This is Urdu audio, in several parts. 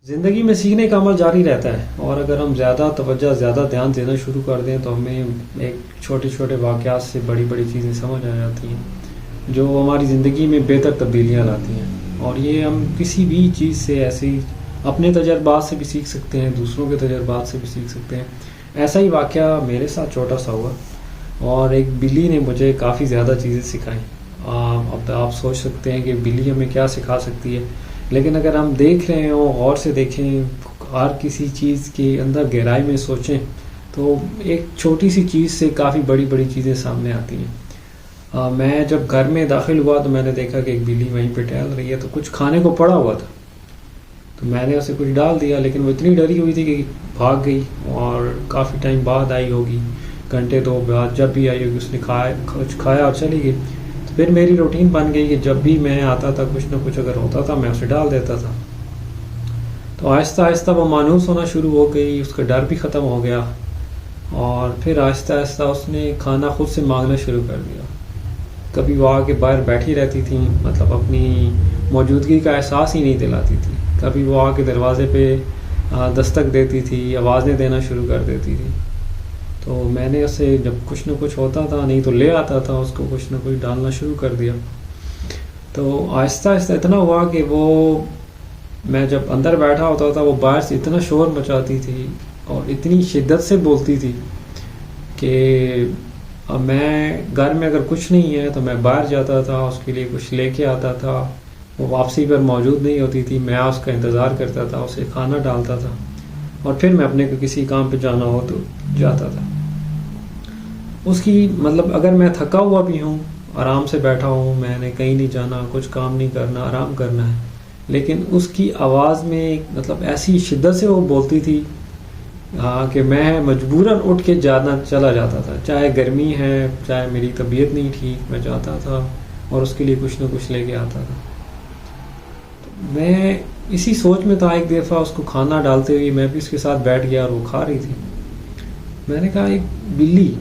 زندگی میں سیکھنے کا عمل جاری رہتا ہے، اور اگر ہم زیادہ توجہ زیادہ دھیان دینا شروع کر دیں تو ہمیں ایک چھوٹے چھوٹے واقعات سے بڑی بڑی چیزیں سمجھ آ جاتی ہیں جو ہماری زندگی میں بہتر تبدیلیاں لاتی ہیں. اور یہ ہم کسی بھی چیز سے ایسی اپنے تجربات سے بھی سیکھ سکتے ہیں، دوسروں کے تجربات سے بھی سیکھ سکتے ہیں. ایسا ہی واقعہ میرے ساتھ چھوٹا سا ہوا، اور ایک بلی نے مجھے کافی زیادہ چیزیں سکھائیں. اب آپ سوچ سکتے ہیں کہ بلی ہمیں کیا سکھا سکتی ہے، لیکن اگر ہم دیکھ رہے ہوں، غور سے دیکھیں، ہر کسی چیز کے اندر گہرائی میں سوچیں تو ایک چھوٹی سی چیز سے کافی بڑی بڑی چیزیں سامنے آتی ہیں. میں جب گھر میں داخل ہوا تو میں نے دیکھا کہ ایک بلی وہیں پہ ٹہل رہی ہے، تو کچھ کھانے کو پڑا ہوا تھا تو میں نے اسے کچھ ڈال دیا، لیکن وہ اتنی ڈری ہوئی تھی کہ بھاگ گئی، اور کافی ٹائم بعد آئی ہوگی، گھنٹے دو بعد جب بھی آئی ہوگی اس نے کچھ کھایا اور چلی گئی. تو پھر میری روٹین بن گئی کہ جب بھی میں آتا تھا کچھ نہ کچھ اگر ہوتا تھا میں اسے ڈال دیتا تھا. تو آہستہ آہستہ وہ مانوس ہونا شروع ہو گئی، اس کا ڈر بھی ختم ہو گیا، اور پھر آہستہ آہستہ اس نے کھانا خود سے مانگنا شروع کر دیا. کبھی وہ آ کے باہر بیٹھی رہتی تھی، مطلب اپنی موجودگی کا احساس ہی نہیں دلاتی تھی. کبھی وہ آ کے دروازے پہ دستک دیتی تھی، آوازیں دینا شروع کر دیتی تھی. تو میں نے اسے جب کچھ نہ کچھ ہوتا تھا، نہیں تو لے آتا تھا اس کو کچھ نہ کچھ ڈالنا شروع کر دیا. تو آہستہ آہستہ اتنا ہوا کہ وہ میں جب اندر بیٹھا ہوتا تھا وہ باہر سے اتنا شور مچاتی تھی اور اتنی شدت سے بولتی تھی کہ اب میں گھر میں اگر کچھ نہیں ہے تو میں باہر جاتا تھا، اس کے لیے کچھ لے کے آتا تھا. وہ واپسی پر موجود نہیں ہوتی تھی، میں اس کا انتظار کرتا تھا، اسے کھانا ڈالتا تھا، اور پھر میں اپنے کو کسی کام پہ جانا ہو تو جاتا تھا. اس کی مطلب اگر میں تھکا ہوا بھی ہوں، آرام سے بیٹھا ہوں، میں نے کہیں نہیں جانا، کچھ کام نہیں کرنا، آرام کرنا ہے، لیکن اس کی آواز میں مطلب ایسی شدت سے وہ بولتی تھی کہ میں مجبوراً اٹھ کے چلا جاتا تھا. چاہے گرمی ہے، چاہے میری طبیعت نہیں ٹھیک، میں جاتا تھا اور اس کے لیے کچھ نہ کچھ لے کے آتا تھا. میں اسی سوچ میں تھا. ایک دفعہ اس کو کھانا ڈالتے ہوئے میں بھی اس کے ساتھ بیٹھ گیا اور وہ کھا رہی تھی. میں نے کہا ایک بلی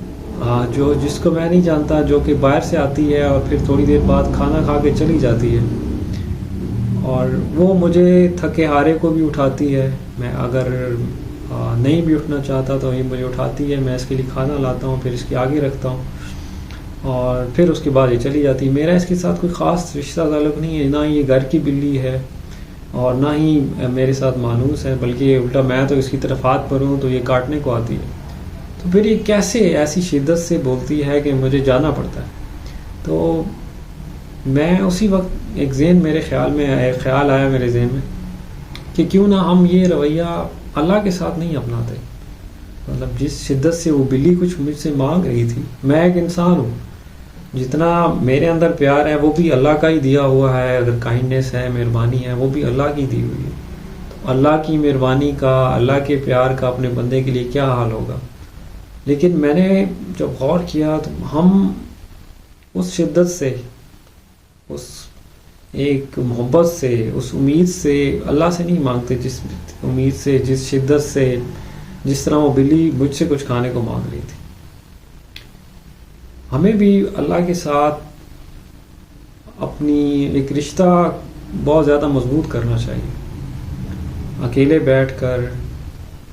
جس کو میں نہیں جانتا، جو کہ باہر سے آتی ہے اور پھر تھوڑی دیر بعد کھانا کھا کے چلی جاتی ہے، اور وہ مجھے تھکے ہارے کو بھی اٹھاتی ہے. میں اگر نہیں بھی اٹھنا چاہتا تو یہ مجھے اٹھاتی ہے، میں اس کے لیے کھانا لاتا ہوں، پھر اس کے آگے رکھتا ہوں، اور پھر اس کے بعد یہ چلی جاتی. میرا اس کے ساتھ کوئی خاص رشتہ تعلق نہیں ہے، نہ یہ گھر کی بلی ہے اور نہ ہی میرے ساتھ مانوس ہے، بلکہ الٹا میں تو اس کی طرف ہاتھ پر ہوں تو یہ کاٹنے کو آتی ہے. تو پھر یہ کیسے ایسی شدت سے بولتی ہے کہ مجھے جانا پڑتا ہے. تو میں اسی وقت ایک خیال آیا میرے ذہن میں کہ کیوں نہ ہم یہ رویہ اللہ کے ساتھ نہیں اپناتے. مطلب جس شدت سے وہ بلی کچھ مجھ سے مانگ رہی تھی، میں ایک انسان ہوں، جتنا میرے اندر پیار ہے وہ بھی اللہ کا ہی دیا ہوا ہے. اگر کائنڈنس ہے، مہربانی ہے، وہ بھی اللہ کی دی ہوئی ہے. تو اللہ کی مہربانی کا، اللہ کے پیار کا اپنے بندے کے لیے کیا حال ہوگا. لیکن میں نے جب غور کیا تو ہم اس شدت سے، اس ایک محبت سے، اس امید سے اللہ سے نہیں مانگتے، جس امید سے، جس شدت سے، جس طرح وہ بلی مجھ سے کچھ کھانے کو مانگ رہی تھی. ہمیں بھی اللہ کے ساتھ اپنی ایک رشتہ بہت زیادہ مضبوط کرنا چاہیے. اکیلے بیٹھ کر،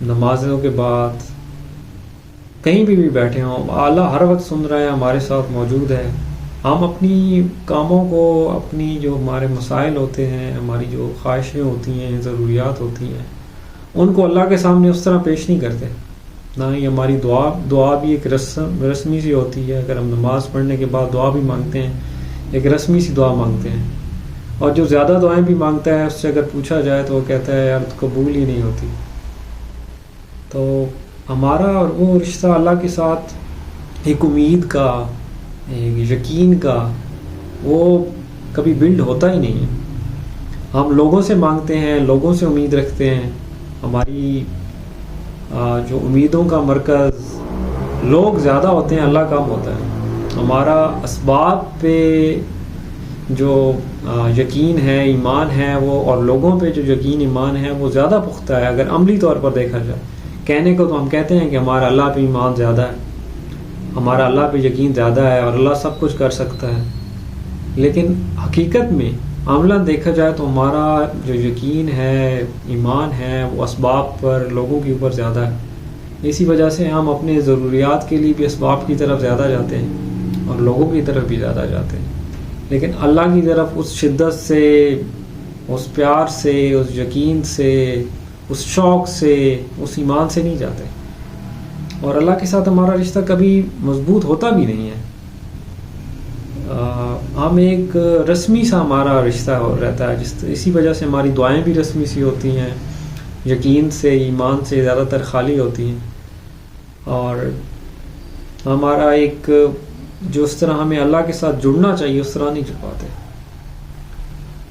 نمازوں کے بعد، کہیں بھی بیٹھے ہوں، اللہ ہر وقت سن رہا ہے، ہمارے ساتھ موجود ہے. ہم اپنی کاموں کو، اپنی جو ہمارے مسائل ہوتے ہیں، ہماری جو خواہشیں ہوتی ہیں، ضروریات ہوتی ہیں، ان کو اللہ کے سامنے اس طرح پیش نہیں کرتے. نہ ہی ہماری دعا بھی ایک رسمی سی ہوتی ہے. اگر ہم نماز پڑھنے کے بعد دعا بھی مانگتے ہیں، ایک رسمی سی دعا مانگتے ہیں. اور جو زیادہ دعائیں بھی مانگتا ہے اس سے اگر پوچھا جائے تو وہ کہتا ہے یار قبول ہی نہیں ہوتی. تو ہمارا اور وہ رشتہ اللہ کے ساتھ ایک امید کا، ایک یقین کا، وہ کبھی بلڈ ہوتا ہی نہیں ہے. ہم لوگوں سے مانگتے ہیں، لوگوں سے امید رکھتے ہیں. ہماری جو امیدوں کا مرکز لوگ زیادہ ہوتے ہیں، اللہ کم ہوتا ہے. ہمارا اسباب پہ جو یقین ہے، ایمان ہے وہ، اور لوگوں پہ جو یقین ایمان ہے وہ زیادہ پختہ ہے. اگر عملی طور پر دیکھا جائے، کہنے کو تو ہم کہتے ہیں کہ ہمارا اللہ پہ ایمان زیادہ ہے، ہمارا اللہ پہ یقین زیادہ ہے اور اللہ سب کچھ کر سکتا ہے، لیکن حقیقت میں عملاً دیکھا جائے تو ہمارا جو یقین ہے، ایمان ہے، وہ اسباب پر، لوگوں کے اوپر زیادہ ہے. اسی وجہ سے ہم اپنے ضروریات کے لیے بھی اسباب کی طرف زیادہ جاتے ہیں اور لوگوں کی طرف بھی زیادہ جاتے ہیں، لیکن اللہ کی طرف اس شدت سے، اس پیار سے، اس یقین سے، اس شوق سے، اس ایمان سے نہیں جاتے. اور اللہ کے ساتھ ہمارا رشتہ کبھی مضبوط ہوتا بھی نہیں ہے. ہم ایک رسمی سا ہمارا رشتہ رہتا ہے، اسی وجہ سے ہماری دعائیں بھی رسمی سی ہوتی ہیں، یقین سے، ایمان سے زیادہ تر خالی ہوتی ہیں. اور ہمارا ایک جو اس طرح ہمیں اللہ کے ساتھ جڑنا چاہیے اس طرح نہیں جڑ پاتے.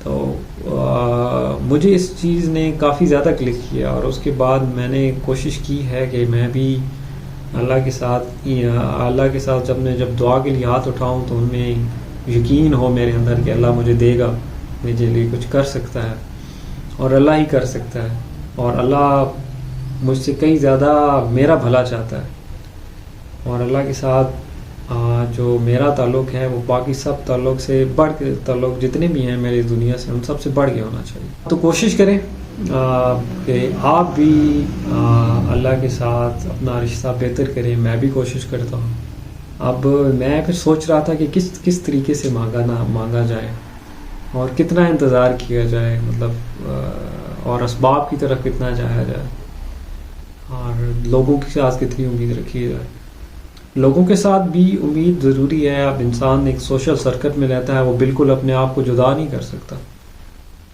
تو مجھے اس چیز نے کافی زیادہ کلک کیا، اور اس کے بعد میں نے کوشش کی ہے کہ میں بھی اللہ کے ساتھ جب دعا کے لیے ہاتھ اٹھاؤں تو ان میں یقین ہو میرے اندر کہ اللہ مجھے دے گا، میرے لیے کچھ کر سکتا ہے، اور اللہ ہی کر سکتا ہے، اور اللہ مجھ سے کہیں زیادہ میرا بھلا چاہتا ہے. اور اللہ کے ساتھ جو میرا تعلق ہے وہ باقی سب تعلق سے بڑھ کے، تعلق جتنے بھی ہیں میری دنیا سے، ان سب سے بڑھ کے ہونا چاہیے. تو کوشش کریں کہ آپ بھی اللہ کے ساتھ اپنا رشتہ بہتر کریں. میں بھی کوشش کرتا ہوں. اب میں پھر سوچ رہا تھا کہ کس طریقے سے مانگا جائے اور کتنا انتظار کیا جائے، مطلب اور اسباب کی طرف کتنا جایا جائے، اور لوگوں کے ساتھ کتنی امید رکھی جائے. لوگوں کے ساتھ بھی امید ضروری ہے. اب انسان ایک سوشل سرکٹ میں رہتا ہے، وہ بالکل اپنے آپ کو جدا نہیں کر سکتا،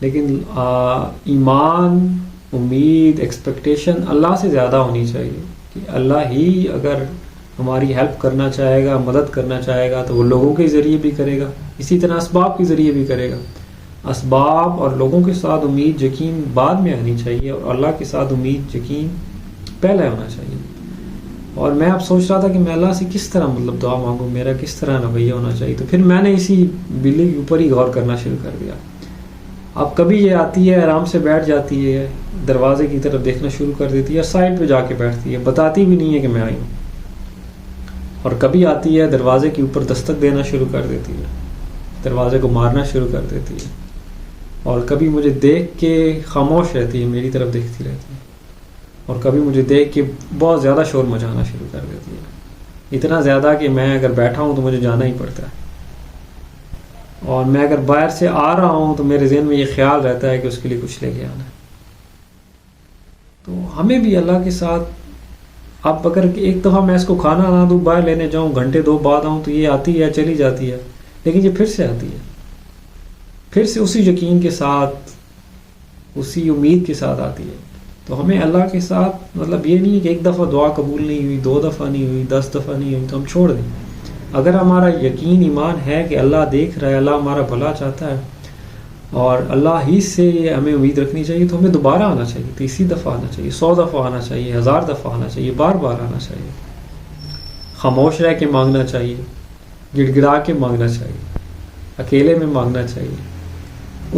لیکن ایمان، امید، ایکسپیکٹیشن اللہ سے زیادہ ہونی چاہیے کہ اللہ ہی اگر ہماری ہیلپ کرنا چاہے گا، مدد کرنا چاہے گا، تو وہ لوگوں کے ذریعے بھی کرے گا، اسی طرح اسباب کے ذریعے بھی کرے گا. اسباب اور لوگوں کے ساتھ امید، یقین بعد میں آنی چاہیے، اور اللہ کے ساتھ امید، یقین پہلے ہونا چاہیے. اور میں اب سوچ رہا تھا کہ میں اللہ سے کس طرح مطلب دعا مانگوں، میرا کس طرح رویہ ہونا چاہیے. تو پھر میں نے اسی بلی کے اوپر ہی غور کرنا شروع کر دیا. اب کبھی یہ آتی ہے، آرام سے بیٹھ جاتی ہے، دروازے کی طرف دیکھنا شروع کر دیتی ہے، سائڈ پہ جا کے بیٹھتی ہے، بتاتی بھی نہیں ہے کہ میں آئی ہوں. اور کبھی آتی ہے، دروازے کے اوپر دستک دینا شروع کر دیتی ہے، دروازے کو مارنا شروع کر دیتی ہے. اور کبھی مجھے دیکھ کے خاموش رہتی ہے، میری طرف دیکھتی رہتی ہے. اور کبھی مجھے دیکھ کے بہت زیادہ شور مچانا شروع کر دیتی ہے، اتنا زیادہ کہ میں اگر بیٹھا ہوں تو مجھے جانا ہی پڑتا ہے. اور میں اگر باہر سے آ رہا ہوں تو میرے ذہن میں یہ خیال رہتا ہے کہ اس کے لیے کچھ لے کے آنا ہے. تو ہمیں بھی اللہ کے ساتھ، اب اگر ایک دفعہ میں اس کو کھانا نہ دوں، باہر لینے جاؤں، گھنٹے 2 بعد آؤں، تو یہ آتی ہے، چلی جاتی ہے، لیکن یہ پھر سے آتی ہے، پھر سے اسی یقین کے ساتھ، اسی امید کے ساتھ آتی ہے. تو ہمیں اللہ کے ساتھ مطلب یہ نہیں ہے کہ ایک دفعہ دعا قبول نہیں ہوئی، 2 دفعہ نہیں ہوئی، 10 دفعہ نہیں ہوئی تو ہم چھوڑ دیں. اگر ہمارا یقین، ایمان ہے کہ اللہ دیکھ رہا ہے، اللہ ہمارا بھلا چاہتا ہے، اور اللہ ہی سے ہمیں امید رکھنی چاہیے، تو ہمیں دوبارہ آنا چاہیے، 30 دفعہ آنا چاہیے، 100 دفعہ آنا چاہیے، 1000 دفعہ آنا چاہیے، بار بار آنا چاہیے. خاموش رہ کے مانگنا چاہیے، گڑ گڑا کے مانگنا چاہیے، اکیلے میں مانگنا چاہیے،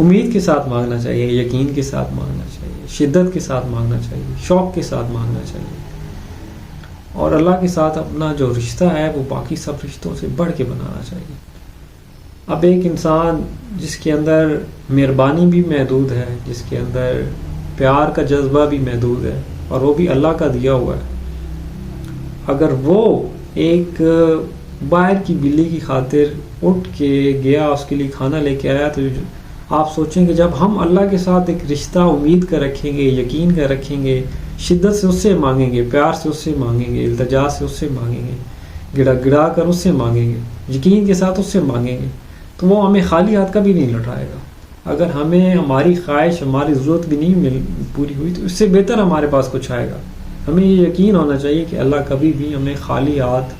امید کے ساتھ مانگنا چاہیے، یقین کے ساتھ مانگنا چاہیے، شدت کے ساتھ مانگنا چاہیے، شوق کے ساتھ مانگنا چاہیے. اور اللہ کے ساتھ اپنا جو رشتہ ہے وہ باقی سب رشتوں سے بڑھ کے بنانا چاہیے. اب ایک انسان جس کے اندر مہربانی بھی محدود ہے، جس کے اندر پیار کا جذبہ بھی محدود ہے، اور وہ بھی اللہ کا دیا ہوا ہے، اگر وہ ایک باہر کی بلی کی خاطر اٹھ کے گیا، اس کے لیے کھانا لے کے آیا، تو آپ سوچیں کہ جب ہم اللہ کے ساتھ ایک رشتہ امید کا رکھیں گے، یقین کا رکھیں گے، شدت سے اس سے مانگیں گے، پیار سے اس سے مانگیں گے، التجا سے اس سے مانگیں گے، گڑا گڑا کر اس سے مانگیں گے، یقین کے ساتھ اس سے مانگیں گے، تو وہ ہمیں خالی ہاتھ کبھی نہیں لوٹائے گا. اگر ہمیں ہماری خواہش، ہماری ضرورت بھی نہیں پوری ہوئی، تو اس سے بہتر ہمارے پاس کچھ آئے گا. ہمیں یہ یقین ہونا چاہیے کہ اللہ کبھی بھی ہمیں خالی ہاتھ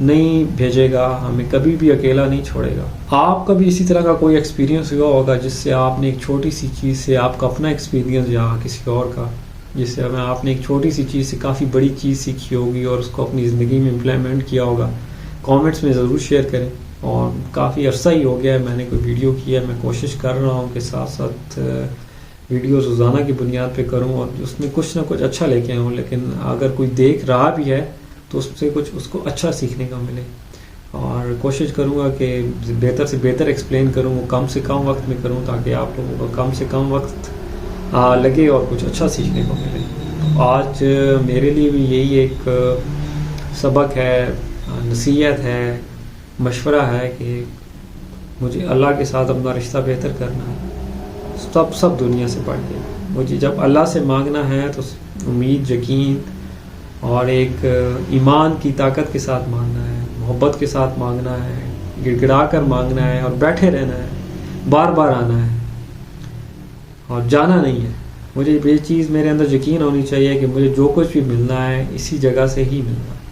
نہیں بھیجے گا، ہمیں کبھی بھی اکیلا نہیں چھوڑے گا. آپ کا بھی اسی طرح کا کوئی ایکسپیرینس ہوا ہوگا جس سے آپ نے ایک چھوٹی سی چیز سے، آپ کا اپنا ایکسپیرینس یا کسی اور کا، جس سے آپ نے ایک چھوٹی سی چیز سے کافی بڑی چیز سیکھی ہوگی اور اس کو اپنی زندگی میں امپلیمنٹ کیا ہوگا. کامنٹس میں ضرور شیئر کریں. اور کافی عرصہ ہی ہو گیا ہے میں نے کوئی ویڈیو کیا ہے. میں کوشش کر رہا ہوں کہ ساتھ ساتھ ویڈیوز روزانہ کی بنیاد پہ کروں اور اس میں کچھ نہ کچھ اچھا لے کے آؤں، لیکن اگر کوئی دیکھ رہا بھی ہے تو اس سے کچھ اس کو اچھا سیکھنے کا ملے. اور کوشش کروں گا کہ بہتر سے بہتر ایکسپلین کروں، کم سے کم وقت میں کروں، تاکہ آپ لوگوں کو کم سے کم وقت لگے اور کچھ اچھا سیکھنے کو ملے. تو آج میرے لیے بھی یہی ایک سبق ہے، نصیحت ہے، مشورہ ہے کہ مجھے اللہ کے ساتھ اپنا رشتہ بہتر کرنا ہے، سب دنیا سے بڑھ کے. مجھے جب اللہ سے مانگنا ہے تو امید، یقین اور ایک ایمان کی طاقت کے ساتھ مانگنا ہے، محبت کے ساتھ مانگنا ہے، گڑ گڑا کر مانگنا ہے اور بیٹھے رہنا ہے، بار بار آنا ہے اور جانا نہیں ہے. مجھے یہ چیز میرے اندر یقین ہونی چاہیے کہ مجھے جو کچھ بھی ملنا ہے اسی جگہ سے ہی ملنا ہے.